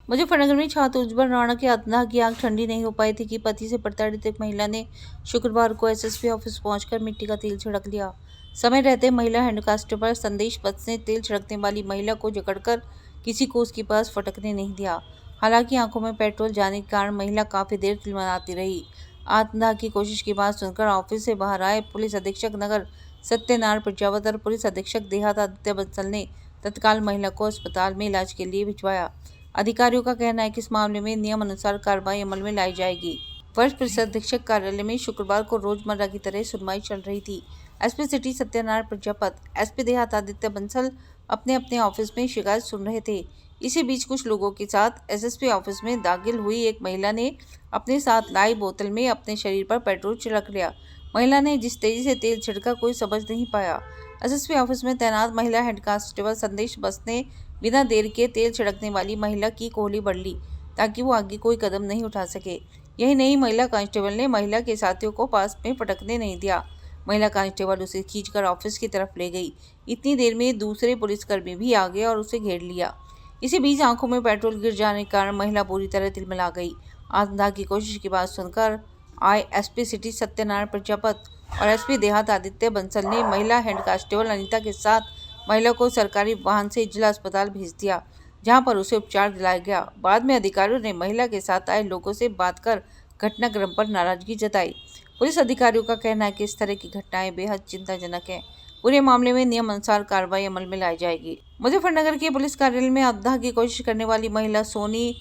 मुजफ्फरनगर में छात्र उज्जवल राणा की आत्मदाह की आग ठंडी नहीं हो पाई थी कि पति से प्रताड़ित एक महिला ने शुक्रवार को एसएसपी ऑफिस पहुंचकर मिट्टी का तेल छिड़क लिया। समय रहते महिला हेड कांस्टेबल संदेश पत ने तेल छिड़कने वाली महिला को जकड़कर किसी को उसके पास फटकने नहीं दिया। हालांकि आंखों में पेट्रोल जाने के कारण महिला काफी देर तिलमिलाती रही। आत्मदाह की कोशिश की बात सुनकर ऑफिस से बाहर आए पुलिस अधीक्षक नगर सत्यनारायण प्रजापत और पुलिस अधीक्षक देहात आदित्य बंसल ने तत्काल महिला को अस्पताल में इलाज के लिए भिजवाया। अधिकारियों का कहना है कि इस मामले में नियम अनुसार कार्रवाई अमल में लाई जाएगी। वरिष्ठ पुलिस अधीक्षक कार्यालय में शुक्रवार को रोजमर्रा की तरह सुनवाई चल रही थी। SP city Satyanarayan Prajapat, SP देहात आदित्य बंसल अपने अपने ऑफिस में शिकायत सुन रहे थे। इसी बीच कुछ लोगों के साथ एसएसपी ऑफिस में दाखिल हुई एक महिला ने अपने साथ लाई बोतल में अपने शरीर पर पेट्रोल छिड़क लिया। महिला ने जिस तेजी से तेल छिड़का कोई समझ नहीं पाया। एसएसपी ऑफिस में तैनात महिला हेड कांस्टेबल संदेश बस ने बिना देर के तेल छिड़कने वाली महिला की कोहली बढ़ ली ताकि वो आगे कोई कदम नहीं उठा सके। यही नहीं, महिला कांस्टेबल ने महिला के साथियों को पास में पटकने नहीं दिया। महिला कांस्टेबल उसे खींचकर ऑफिस की तरफ ले गई। इतनी देर में दूसरे पुलिसकर्मी भी आ गए और उसे घेर लिया। इसी बीच आंखों में पेट्रोल गिर जाने के कारण महिला बुरी तरह तिलमिला गई। आत्मदाह की कोशिश की बात सुनकर आए एसपी सिटी सत्यनारायण प्रजापत और एसपी देहात आदित्य बंसल ने महिला हेड कांस्टेबल अनीता के साथ महिला को सरकारी वाहन से जिला अस्पताल भेज दिया, जहां पर उसे उपचार दिलाया गया। बाद में अधिकारियों ने महिला के साथ आए लोगों से बात कर घटनाक्रम पर नाराजगी जताई। पुलिस अधिकारियों का कहना है कि इस तरह की घटनाएं बेहद चिंताजनक है। पूरे मामले में नियम अनुसार कार्रवाई अमल में लाई जाएगी। मुजफ्फरनगर के पुलिस कार्यालय में आत्मदाह की कोशिश करने वाली महिला सोनी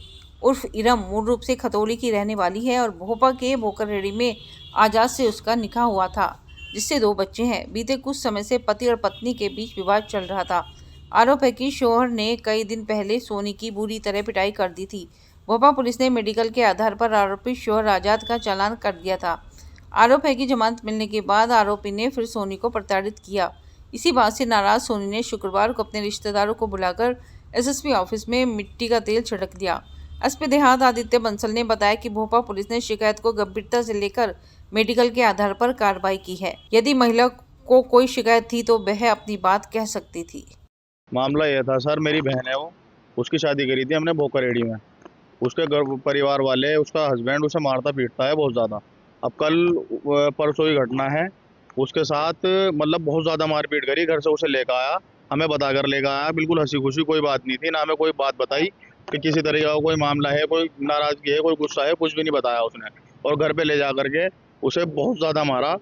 उर्फ इरम मूल रूप से खतौली की रहने वाली है और भोपा के भोकररेडी में आजाद से उसका निकाह हुआ था, जिससे 2 बच्चे हैं। बीते कुछ समय से पति और पत्नी के बीच विवाद चल रहा था। आरोप है कि शौहर ने कई दिन पहले सोनी की बुरी तरह पिटाई कर दी थी। भोपाल पुलिस ने मेडिकल के आधार पर आरोपी शौहर आजाद का चालान कर दिया था। आरोप है कि जमानत मिलने के बाद आरोपी ने फिर सोनी को प्रताड़ित किया। इसी बात से नाराज सोनी ने शुक्रवार को अपने रिश्तेदारों को बुलाकर एसएसपी ऑफिस में मिट्टी का तेल छिड़क दिया। एसपी देहात आदित्य बंसल ने बताया कि भोपाल पुलिस ने शिकायत को गंभीरता से लेकर मेडिकल के आधार पर कार्रवाई की है। यदि महिला को कोई शिकायत थी तो वह अपनी बात कह सकती थी। मामला यह था सर, मेरी बहन है, वो उसकी शादी करी थी हमने भोकररेडी में। उसके घर परिवार वाले, उसका हस्बैंड उसे मारता पीटता है बहुत ज़्यादा। अब कल परसों की घटना है, उसके साथ मतलब बहुत ज़्यादा मारपीट करी। घर से उसे लेकर आया, हमें बता कर लेकर आया, बिल्कुल हंसी खुशी, कोई बात नहीं थी ना, हमें कोई बात बताई कि किसी तरह का कोई मामला है, कोई नाराज़गी है, कोई गुस्सा है, कुछ भी नहीं बताया उसने। और घर पे ले जा करके उसे बहुत ज़्यादा मारा।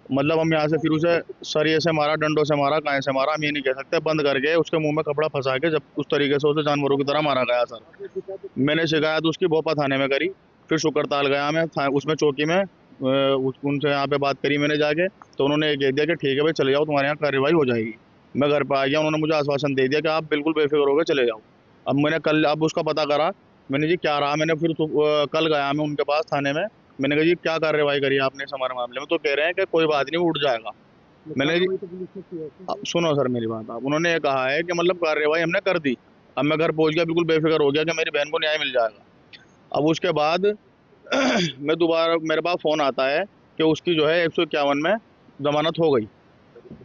मतलब हम यहाँ से फिर उसे सरिये से मारा, डंडों से मारा, कांटे से मारा, हम ये नहीं कह सकते। बंद करके उसके मुंह में कपड़ा फंसा के जब उस तरीके से उसे जानवरों की तरह मारा गया सर। मैंने शिकायत उसकी भोपा थाने में करी, फिर शुक्रताल गया मैं उसमें चौकी में उनसे यहाँ पे बात करी मैंने जाके, तो उन्होंने ये कह दिया कि ठीक है भाई चले जाओ, तुम्हारे यहाँ कार्रवाई हो जाएगी। मैं घर पर आ गया, उन्होंने मुझे आश्वासन दे दिया कि आप बिल्कुल बेफिक्र होकर चले जाओ। अब मैंने कल अब उसका पता करा, मैंने जी क्या रहा, मैंने फिर कल गया मैं उनके पास थाने में। मैंने कहा जी क्या कार्रवाई करी आपने इस हमारे मामले में, तो कह रहे हैं कि कोई बात नहीं, उठ जाएगा। मैंने जी सुनो सर मेरी बात, आप उन्होंने ये कहा है कि मतलब कार्रवाई हमने कर दी। अब मैं घर पहुंच गया, बिल्कुल बेफिक्र हो गया कि मेरी बहन को न्याय मिल जाएगा। अब उसके बाद मैं दोबारा, मेरे पास फ़ोन आता है कि उसकी जो है 151 में जमानत हो गई।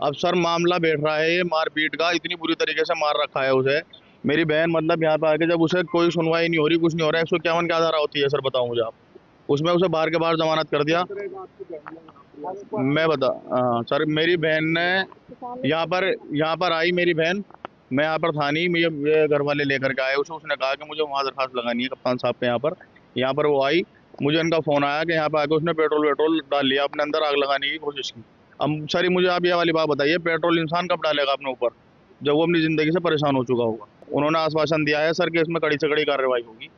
अब सर मामला बैठ रहा है ये मारपीट का, इतनी बुरी तरीके से मार रखा है उसे मेरी बहन। मतलब यहाँ पे आके जब उसे कोई सुनवाई नहीं हो रही, कुछ नहीं हो रहा है, 151 क्या धारा होती है सर बताओ मुझे आप। उसमें उसे बाहर के बाहर जमानत कर दिया। मैं बता हाँ सर, मेरी बहन ने यहाँ पर आई मेरी बहन, मैं यहाँ पर था नहीं, ये घर वाले लेकर के आए उसे। उसने कहा कि मुझे वहाँ दरखास्त लगानी है कप्तान साहब पे। यहाँ पर वो आई, मुझे इनका फ़ोन आया कि यहाँ पे आके उसने पेट्रोल वेट्रोल डाल लिया अपने अंदर, आग लगाने की कोशिश की। अब सर मुझे आप ये वाली बात बताइए, पेट्रोल इंसान कब डालेगा अपने ऊपर जब वो अपनी ज़िंदगी से परेशान हो चुका होगा। उन्होंने आश्वासन दिया है सर कि इसमें कड़ी से कड़ी कार्रवाई होगी।